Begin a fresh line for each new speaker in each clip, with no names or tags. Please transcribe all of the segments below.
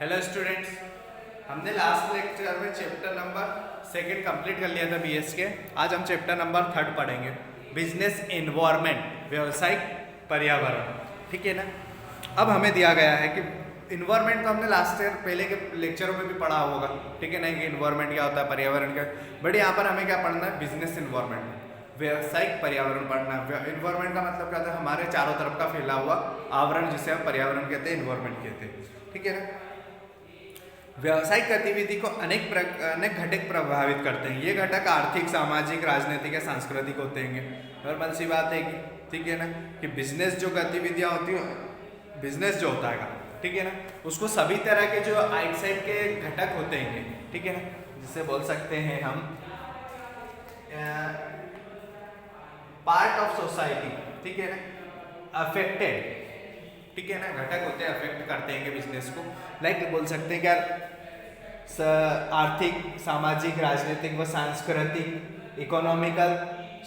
Hello students, हमने last lecture में chapter number 2 complete कर लिया था बीएस के। आज हम चैप्टर नंबर 3 पढ़ेंगे, बिजनेस एनवायरनमेंट, व्यवसायिक पर्यावरण। ठीक है ना। अब हमें दिया गया है कि इन्वायरमेंट तो हमने लास्ट ईयर पहले के लेक्चरों में भी पढ़ा होगा। ठीक है ना, कि इन्वायरमेंट क्या होता है, पर्यावरण क्या। बट यहाँ पर हमें क्या पढ़ना है, बिजनेस एनवायरनमेंट, व्यवसायिक पर्यावरण पढ़ना है। इन्वायरमेंट का मतलब क्या होता है, हमारे चारों तरफ का फैला हुआ आवरण, जिसे हम पर्यावरण कहते हैं, इन्वायरमेंट कहते हैं। ठीक है ना। व्यावसायिक गतिविधि को अनेक घटक प्रभावित करते हैं। ये घटक आर्थिक, सामाजिक, राजनीतिक या सांस्कृतिक होते हैं। नॉर्मल सी बात है कि ठीक है ना, कि बिजनेस जो गतिविधियां होती हैं, बिजनेस जो होता है, ठीक है ना, उसको सभी तरह के जो आउटसाइड के घटक होते हैं, ठीक है ना, जिसे बोल सकते हैं हम पार्ट ऑफ सोसाइटी, ठीक है ना, अफेक्टेड, ठीक है ना, घटक होते हैं, अफेक्ट करते हैं बिजनेस को। लाइक बोल सकते हैं क्या, आर्थिक, सामाजिक, राजनीतिक व सांस्कृतिक, इकोनॉमिकल,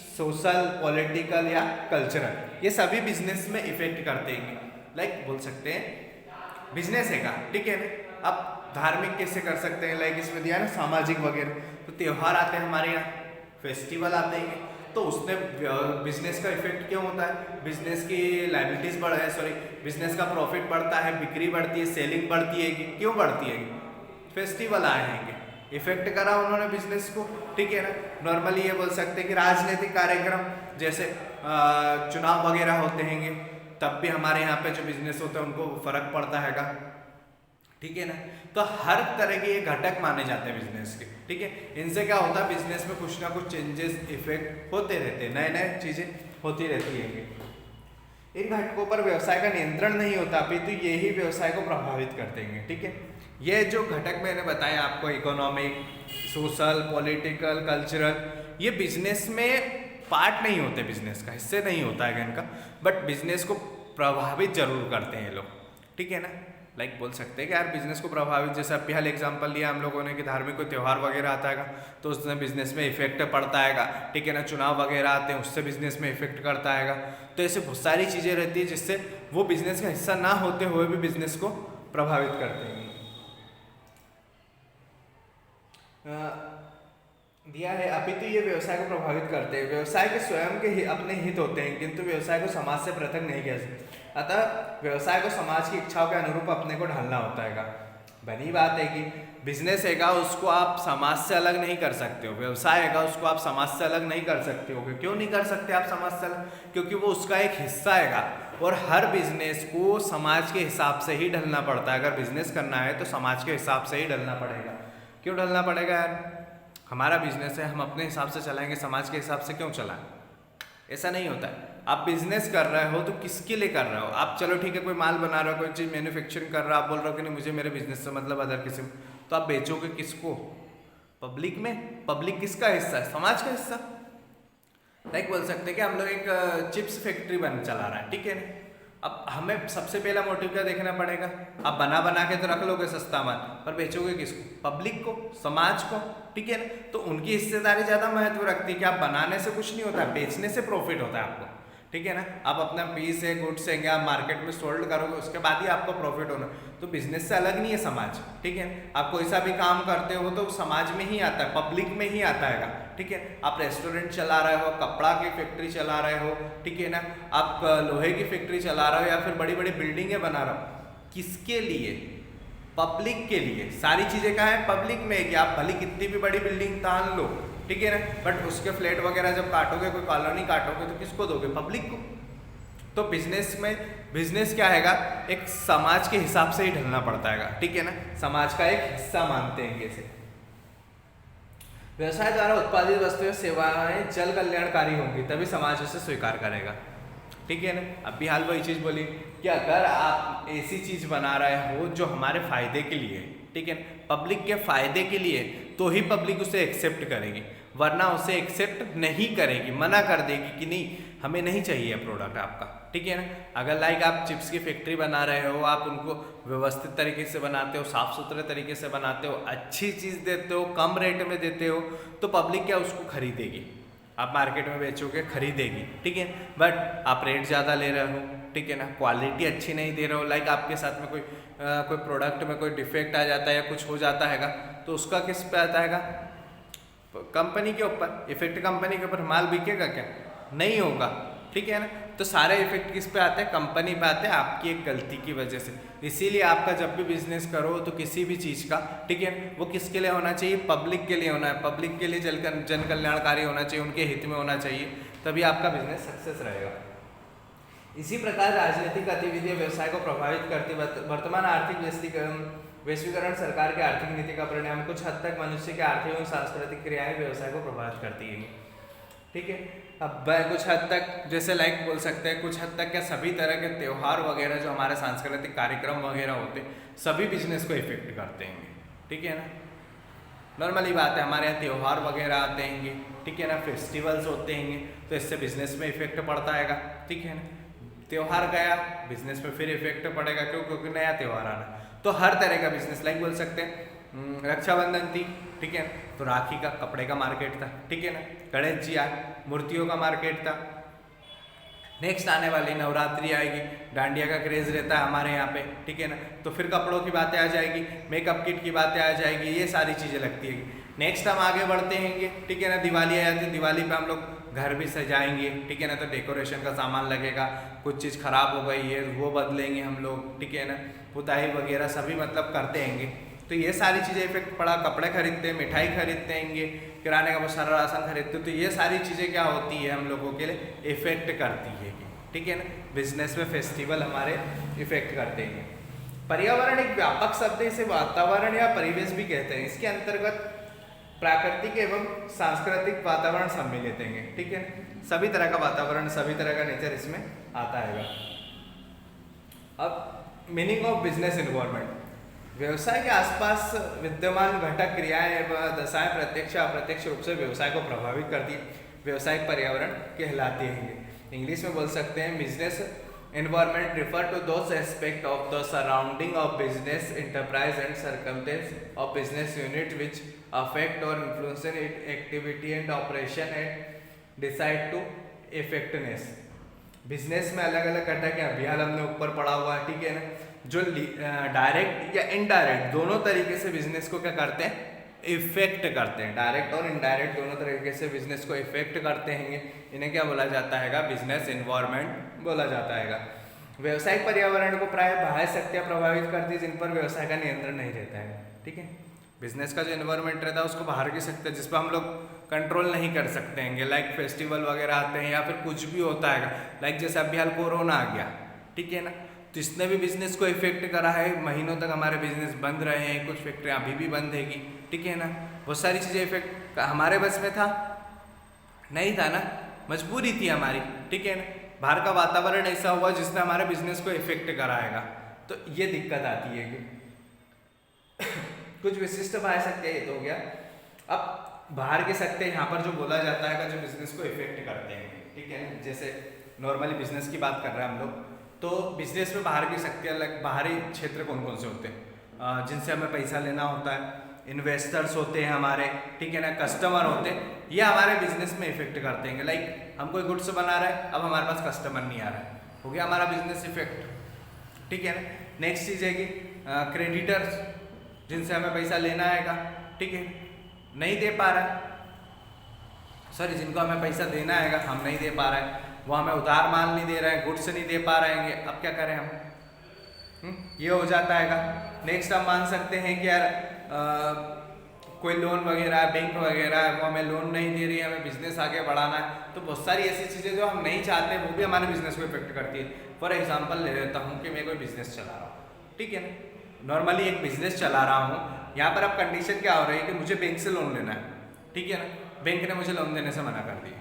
सोशल, पॉलिटिकल या कल्चरल, ये सभी बिजनेस में इफेक्ट करते हैं। लाइक बोल सकते हैं बिजनेस है का, ठीक है ना। अब धार्मिक कैसे कर सकते हैं, लाइक इसमें दिया ना सामाजिक वगैरह, तो त्यौहार आते हैं हमारे यहाँ, फेस्टिवल आते हैं, तो उसमें बिजनेस का इफेक्ट क्यों होता है, बिजनेस की लायबिलिटीज बढ़ है, सॉरी, बिजनेस का प्रॉफिट बढ़ता है, बिक्री बढ़ती है, सेलिंग बढ़ती है, क्यों बढ़ती है, फेस्टिवल आए हैं, इफेक्ट करा उन्होंने बिजनेस को। ठीक है ना। नॉर्मली ये बोल सकते हैं कि राजनीतिक कार्यक्रम जैसे चुनाव वगैरह होते हैं, तब भी हमारे यहाँ पे जो बिजनेस होते हैं उनको फर्क पड़ता हैगा। ठीक है ना। तो हर तरह के ये घटक माने जाते हैं बिजनेस के। ठीक है, इनसे क्या होता है, बिजनेस में कुछ ना कुछ चेंजेस, इफेक्ट होते रहते हैं, नए नए चीजें होती रहती है। इन घटकों पर व्यवसाय का नियंत्रण नहीं होता, अपितु तो यही व्यवसाय को प्रभावित करते हैं। ठीक है, ये जो घटक मैंने बताया आपको, इकोनॉमिक, सोशल, पॉलिटिकल, कल्चरल, ये बिजनेस में पार्ट नहीं होते, बिजनेस का हिस्से नहीं होता है इनका, बट बिजनेस को प्रभावित जरूर करते हैं ये लोग। ठीक है ना। लाइक बोल सकते हैं कि यार बिजनेस को प्रभावित, जैसे अभी हाल एग्जांपल लिया हम लोगों ने कि धार्मिक कोई त्यौहार वगैरह आता है तो उसमें बिजनेस में इफेक्ट पड़ता है। ठीक है ना। चुनाव वगैरह आते हैं, उससे बिजनेस में इफेक्ट करता है। तो ऐसे बहुत सारी चीज़ें रहती है जिससे वो बिजनेस का हिस्सा ना होते हुए भी बिजनेस को प्रभावित करते हैं। दिया है, अपितु ये व्यवसाय को प्रभावित करते हैं। व्यवसाय के स्वयं के अपने हित होते हैं, किंतु व्यवसाय को समाज से पृथक नहीं किया सकते। अतः व्यवसाय को समाज की इच्छाओं के अनुरूप अपने को ढालना होता है। बनी बात है कि बिजनेस है उसको आप समाज से अलग नहीं कर सकते हो, व्यवसाय है उसको आप समाज से अलग नहीं कर सकते हो। क्यों नहीं कर सकते आप समाज से अलग, क्योंकि वो उसका एक हिस्सा है और हर बिजनेस को समाज के हिसाब से ही ढलना पड़ता है। अगर बिजनेस करना है तो समाज के हिसाब से ही ढलना पड़ेगा। क्यों ढलना पड़ेगा यार, हमारा बिजनेस है, हम अपने हिसाब से चलाएंगे, समाज के हिसाब से क्यों चलाएं, ऐसा नहीं होता है। आप बिजनेस कर रहे हो तो किसके लिए कर रहे हो आप, चलो ठीक है, कोई माल बना रहे हो, कोई चीज़ मैन्युफैक्चरिंग कर रहे हो, आप बोल रहे हो कि नहीं मुझे मेरे बिजनेस से मतलब अदर किसी, तो आप बेचोगे किसको, पब्लिक में। पब्लिक किसका हिस्सा है, समाज का हिस्सा। लाइक बोल सकते हैं कि हम लोग एक चिप्स फैक्ट्री चला रहा है, ठीक है ना। अब हमें सबसे पहला मोटिव क्या देखना पड़ेगा, आप बना के तो रख लोगे सस्ता माल, पर बेचोगे किसको, पब्लिक को, समाज को। ठीक है ना। तो उनकी हिस्सेदारी ज़्यादा महत्व रखती है कि आप बनाने से कुछ नहीं होता, बेचने से प्रॉफिट होता है आपको। ठीक है ना। आप अपना पीस है, गुड्स है, आप मार्केट में सोल्ड करोगे, उसके बाद ही आपको प्रॉफिट होना। तो बिजनेस से अलग नहीं है समाज। ठीक है। आप कोई सा भी काम करते हो तो समाज में ही आता है, पब्लिक में ही आता है। ठीक है। आप रेस्टोरेंट चला रहे हो, कपड़ा की फैक्ट्री चला रहे हो, ठीक है ना, आप लोहे की फैक्ट्री चला रहे हो, या फिर बड़ी बड़ी बिल्डिंगें बना रहे हो, किसके लिए, पब्लिक के लिए। सारी चीज़ें कहाँ है, पब्लिक में है। कि आप भले कितनी भी बड़ी बिल्डिंग तान लो, ठीक है ना, बट उसके फ्लैट वगैरह जब काटोगे, कोई कॉलोनी काटोगे, तो किसको दोगे, पब्लिक को। तो बिजनेस में, बिजनेस क्या हैगा, एक समाज के हिसाब से ही ढलना पड़ता है। ठीक है ना, समाज का एक हिस्सा मानते हैं कैसे। व्यवसाय द्वारा उत्पादित वस्तुएं, सेवाएं जल कल्याणकारी होंगी, तभी समाज उसे स्वीकार करेगा। ठीक है ना। अभी हाल वही चीज़ बोली कि अगर आप ऐसी चीज़ बना रहे हो जो हमारे फायदे के लिए, ठीक है, पब्लिक के फायदे के लिए, तो ही पब्लिक उसे एक्सेप्ट करेगी, वरना उसे एक्सेप्ट नहीं करेगी, मना कर देगी कि नहीं हमें नहीं चाहिए प्रोडक्ट आपका। ठीक है ना। अगर लाइक आप चिप्स की फैक्ट्री बना रहे हो, आप उनको व्यवस्थित तरीके से बनाते हो, साफ सुथरे तरीके से बनाते हो, अच्छी चीज़ देते हो, कम रेट में देते हो, तो पब्लिक क्या उसको खरीदेगी, आप मार्केट में बेचोगे, खरीदेगी। ठीक है। बट आप रेट ज़्यादा ले रहे हो, ठीक है ना, क्वालिटी अच्छी नहीं दे रहे हो, लाइक आपके साथ में कोई प्रोडक्ट में कोई डिफेक्ट आ जाता है या कुछ हो जाता हैगा, तो उसका किस पे आता हैगा, कंपनी के ऊपर। इफेक्ट कंपनी के ऊपर, माल बिकेगा क्या, नहीं होगा, ठीक है ना। तो सारे इफेक्ट किस पे आते हैं, कंपनी पे आते हैं, आपकी एक गलती की वजह से। इसीलिए आपका जब भी बिजनेस करो तो किसी भी चीज़ का, ठीक है, वो किसके लिए होना चाहिए, पब्लिक के लिए होना है, पब्लिक के लिए जन कल्याणकारी होना चाहिए, उनके हित में होना चाहिए, तभी आपका बिजनेस सक्सेस रहेगा। इसी प्रकार राजनीतिक गतिविधियां व्यवसाय को प्रभावित करती। वर्तमान आर्थिक वैश्वीकरण सरकार की आर्थिक नीति का परिणाम। कुछ हद तक मनुष्य की आर्थिक एवं सांस्कृतिक क्रियाएं व्यवसाय को प्रभावित करती है, ठीक है। अब कुछ हद तक जैसे लाइक बोल सकते हैं, कुछ हद तक क्या सभी तरह के त्यौहार वगैरह जो हमारे सांस्कृतिक कार्यक्रम वगैरह होते हैं, सभी बिजनेस को इफेक्ट करते हैं, ठीक है ना। नॉर्मली बात है, हमारे यहाँ त्यौहार वगैरह आते हैं, ठीक है ना, फेस्टिवल्स होते हैं, तो इससे बिजनेस में इफेक्ट पड़ता है, ठीक है ना। त्यौहार गया, बिजनेस में फिर इफेक्ट पड़ेगा, क्यों, क्योंकि नया त्यौहार आना। तो हर तरह का बिजनेस, लाइक बोल सकते हैं रक्षाबंधन थी, ठीक है, तो राखी का, कपड़े का मार्केट था, ठीक है ना। गणेश जी आए, मूर्तियों का मार्केट था। नेक्स्ट आने वाली नवरात्रि आएगी, डांडिया का क्रेज रहता है हमारे यहाँ पे, ठीक है ना, तो फिर कपड़ों की बातें आ जाएगी, मेकअप किट की बातें आ जाएगी, ये सारी चीज़ें लगती है। नेक्स्ट हम आगे बढ़ते हैं, ठीक है ना, दिवाली आ जाती है, दिवाली पे हम लोग घर भी सजाएंगे, ठीक है ना, तो डेकोरेशन का सामान लगेगा, कुछ चीज़ खराब हो गई है वो बदलेंगे हम लोग, ठीक है ना, पुताई वगैरह सभी मतलब करते हैंगे। तो ये सारी चीज़ें इफेक्ट पड़ा, कपड़े खरीदते हैं, मिठाई खरीदते हैंगे, किराने का बहुत सारा राशन खरीदते, तो ये सारी चीज़ें क्या होती है, हम लोगों के लिए इफेक्ट करती है, ठीक है ना। बिजनेस में फेस्टिवल हमारे इफेक्ट करते हैं। पर्यावरण एक व्यापक शब्द है, इसे वातावरण या परिवेश भी कहते हैं। इसके अंतर्गत प्राकृतिक एवं सांस्कृतिक वातावरण सम्मिलित हैं, ठीक है, सभी तरह का वातावरण, सभी तरह का नेचर इसमें आता है। अब मीनिंग ऑफ बिजनेस एनवायरनमेंट। व्यवसाय के आसपास विद्यमान घटक, क्रियाएं एवं दशाएं प्रत्यक्ष या अप्रत्यक्ष रूप से व्यवसाय को प्रभावित करती है, व्यवसायिक पर्यावरण कहलाती है। इंग्लिश में बोल सकते हैं business environment refer to those aspect of the surrounding of business enterprise and circumstance of business unit which affect और influence it activity and operation and decide to effectiveness. Business में अलग अलग घटक है, अभी हाल हमने ऊपर पढ़ा हुआ है, ठीक है ना, जो डायरेक्ट या इनडायरेक्ट दोनों तरीके से बिजनेस को क्या करते हैं, इफेक्ट करते हैं। डायरेक्ट और इनडायरेक्ट दोनों तरीके से बिजनेस को इफेक्ट करते हैं, इन्हें क्या बोला जाता है, बिजनेस एनवायरनमेंट बोला जाता है। व्यवसायिक पर्यावरण को प्राय बाह्य शक्तियां प्रभावित करती है, जिन पर व्यवसाय का नियंत्रण नहीं रहता है, ठीक है। बिजनेस का जो एनवायरनमेंट रहता है उसको बाहर की शक्ति जिस पर हम लोग कंट्रोल नहीं कर सकते हैं, लाइक फेस्टिवल वगैरह आते हैं या फिर कुछ भी होता है, लाइक जैसे अभी हाल कोरोना आ गया, ठीक है ना, तो इसने भी बिजनेस को इफेक्ट करा है, महीनों तक हमारे बिजनेस बंद रहे हैं, कुछ फैक्ट्रियाँ अभी भी बंद हैगी, ठीक है ना। बहुत सारी चीज़ें इफेक्ट हमारे बस में था नहीं था ना, मजबूरी थी हमारी, ठीक है ना। बाहर का वातावरण ऐसा हुआ जिसने हमारे बिजनेस को इफेक्ट कराएगा, तो ये दिक्कत आती है कि कुछ विशिष्ट बाह्य शक्ति, ये तो हो गया। अब बाहर के शक्ति यहाँ पर जो बोला जाता है जो बिजनेस को इफेक्ट करते हैं, ठीक है ना। जैसे नॉर्मली बिजनेस की बात कर रहे हैं हम लोग, तो बिजनेस में बाहर की शक्ति अलग, बाहरी क्षेत्र कौन कौन से होते हैं, जिनसे हमें पैसा लेना होता है, इन्वेस्टर्स होते हैं हमारे, ठीक है ना, कस्टमर होते हैं, ये हमारे बिजनेस में इफेक्ट करते हैं। लाइक हम कोई गुड्स बना रहे हैं, अब हमारे पास कस्टमर नहीं आ रहा है, हो गया हमारा बिजनेस इफेक्ट, ठीक है ना। नेक्स्ट चीज़ है कि क्रेडिटर्स, जिनसे हमें पैसा लेना आएगा, ठीक है, नहीं दे पा रहा है, सॉरी जिनको हमें पैसा देना आएगा हम नहीं दे पा रहे हैं, वो हमें उधार माल नहीं दे रहे हैं, गुड्स नहीं दे पा रहे हैं, अब क्या करें हम, ये हो जाता है। नेक्स्ट हम मान सकते हैं कि यार कोई लोन वगैरह है, बैंक वगैरह है, वो हमें लोन नहीं दे रही है, हमें बिजनेस आगे बढ़ाना है, तो बहुत सारी ऐसी चीज़ें जो हम नहीं चाहते वो भी हमारे बिजनेस को इफेक्ट करती है। फॉर एग्जांपल ले लेता हूँ कि मैं कोई बिजनेस चला रहा हूँ, ठीक है ना, नॉर्मली एक बिजनेस चला रहा हूँ, यहाँ पर अब कंडीशन क्या हो रही है कि मुझे बैंक से लोन लेना है, ठीक है ना, बैंक ने मुझे लोन देने से मना कर दिया।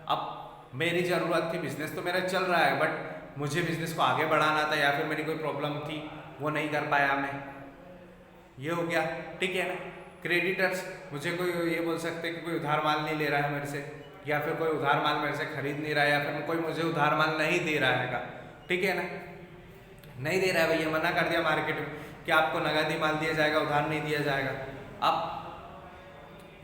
अब मेरी ज़रूरत थी, बिजनेस तो मेरा चल रहा है, बट मुझे बिजनेस को आगे बढ़ाना था या फिर मेरी कोई प्रॉब्लम थी वो नहीं कर पाया मैं, ये हो गया, ठीक है ना। क्रेडिटर्स, मुझे कोई ये बोल सकते हैं कि कोई उधार माल नहीं ले रहा है मेरे से, या फिर कोई उधार माल मेरे से खरीद नहीं रहा है, या फिर कोई मुझे उधार माल नहीं दे रहा है, ठीक है ना, नहीं दे रहा है भैया, मना कर दिया मार्केट में कि आपको नगदी माल दिया जाएगा, उधार नहीं दिया जाएगा। अब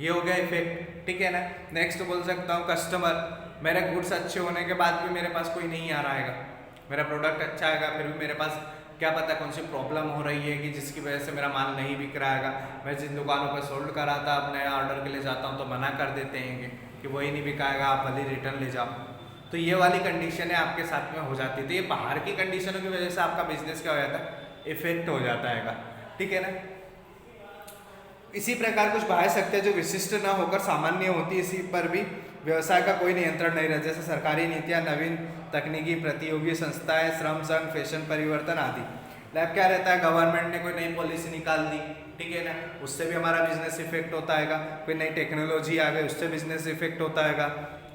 ये हो गया इफेक्ट, ठीक है ना। नेक्स्ट बोल सकता हूँ कस्टमर, मेरे गुड्स अच्छे होने के बाद भी मेरे पास कोई नहीं आ रहा है, मेरा प्रोडक्ट अच्छा आएगा, फिर भी मेरे पास क्या पता कौन सी प्रॉब्लम हो रही है कि जिसकी वजह से मेरा माल नहीं बिक रहा है। मैं जिन दुकानों पर सोल्ड करा था अपने ऑर्डर के लिए जाता हूँ तो मना कर देते हैं कि वही नहीं बिकाएगा, आप भले रिटर्न ले जाओ। तो ये वाली कंडीशन है आपके साथ में हो जाती है। तो ये बाहर की कंडीशनों की वजह से आपका बिजनेस क्या हो जाता है, इफेक्ट हो जाता है। ठीक है ना। इसी प्रकार कुछ बाह्य शक्तियाँ जो विशिष्ट न होकर सामान्य होती है, इसी पर भी व्यवसाय का कोई नियंत्रण नहीं रहता, जैसे सरकारी नीतियाँ, नवीन तकनीकी, प्रतियोगी संस्थाएं, श्रम संघ, फैशन परिवर्तन आदि। लाइक क्या रहता है, गवर्नमेंट ने कोई नई पॉलिसी निकाल दी, ठीक है ना, उससे भी हमारा बिजनेस इफेक्ट होता है। कोई नई टेक्नोलॉजी आ गई, उससे बिजनेस इफेक्ट होता है।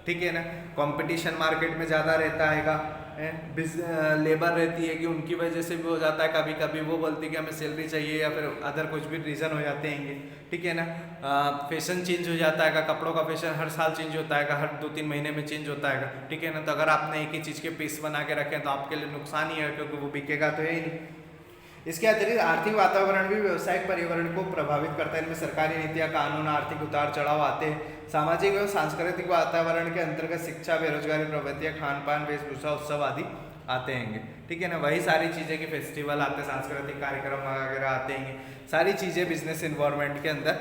ठीक है ना। कंपटीशन मार्केट में ज़्यादा रहता है, लेबर रहती है कि उनकी वजह से भी हो जाता है। कभी कभी वो बोलती है कि हमें सैलरी चाहिए, या फिर अदर कुछ भी रीज़न हो जाते हैं। ठीक है ना। फैशन चेंज हो जाता है, कपड़ों का फैशन हर साल चेंज होता है, हर 2-3 महीने में चेंज होता है। ठीक है ना। तो अगर आपने एक ही चीज़ के पीस बना के रखे तो आपके लिए नुकसान ही है, क्योंकि वो बिकेगा तो है ही नहीं। इसके अतिरिक्त आर्थिक वातावरण भी व्यवसायिक पर्यावरण को प्रभावित करता है। इनमें सरकारी नीतियाँ, कानून, आर्थिक उतार चढ़ाव आते हैं। सामाजिक एवं सांस्कृतिक वातावरण के अंतर्गत शिक्षा, बेरोजगारी, प्रवृत्तियाँ, खान पान, वेशभूषा, उत्सव आदि आते हैं। ठीक है ना। वही सारी चीज़ें कि फेस्टिवल आते हैं, सांस्कृतिक कार्यक्रम वगैरह आते हैं, सारी चीज़ें बिजनेस इन्वायरमेंट के अंदर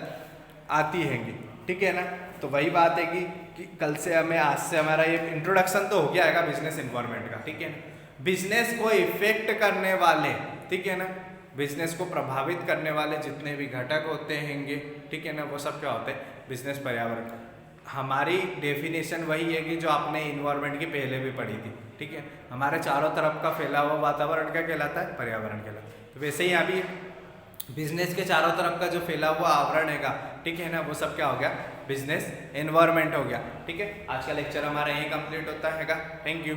आती हैं। ठीक है ना। तो वही बात है कि कल से आज से हमारा ये इंट्रोडक्शन तो हो गया है बिजनेस इन्वायरमेंट का। ठीक है। बिजनेस को इफेक्ट करने वाले, ठीक है ना, बिजनेस को प्रभावित करने वाले जितने भी घटक होते हैं, ठीक है ना, वो सब क्या होते हैं, बिजनेस पर्यावरण। हमारी डेफिनेशन वही है कि जो आपने इन्वायरमेंट की पहले भी पढ़ी थी। ठीक है। हमारे चारों तरफ का फैला हुआ वातावरण क्या कहलाता है, पर्यावरण कहलाता है। तो वैसे ही अभी बिजनेस के चारों तरफ का जो फैला हुआ आवरण है, ठीक है ना, वो सब क्या हो गया, बिजनेस एनवायरनमेंट हो गया। ठीक है। आज का लेक्चर हमारा यही कंप्लीट होता है। Thank you.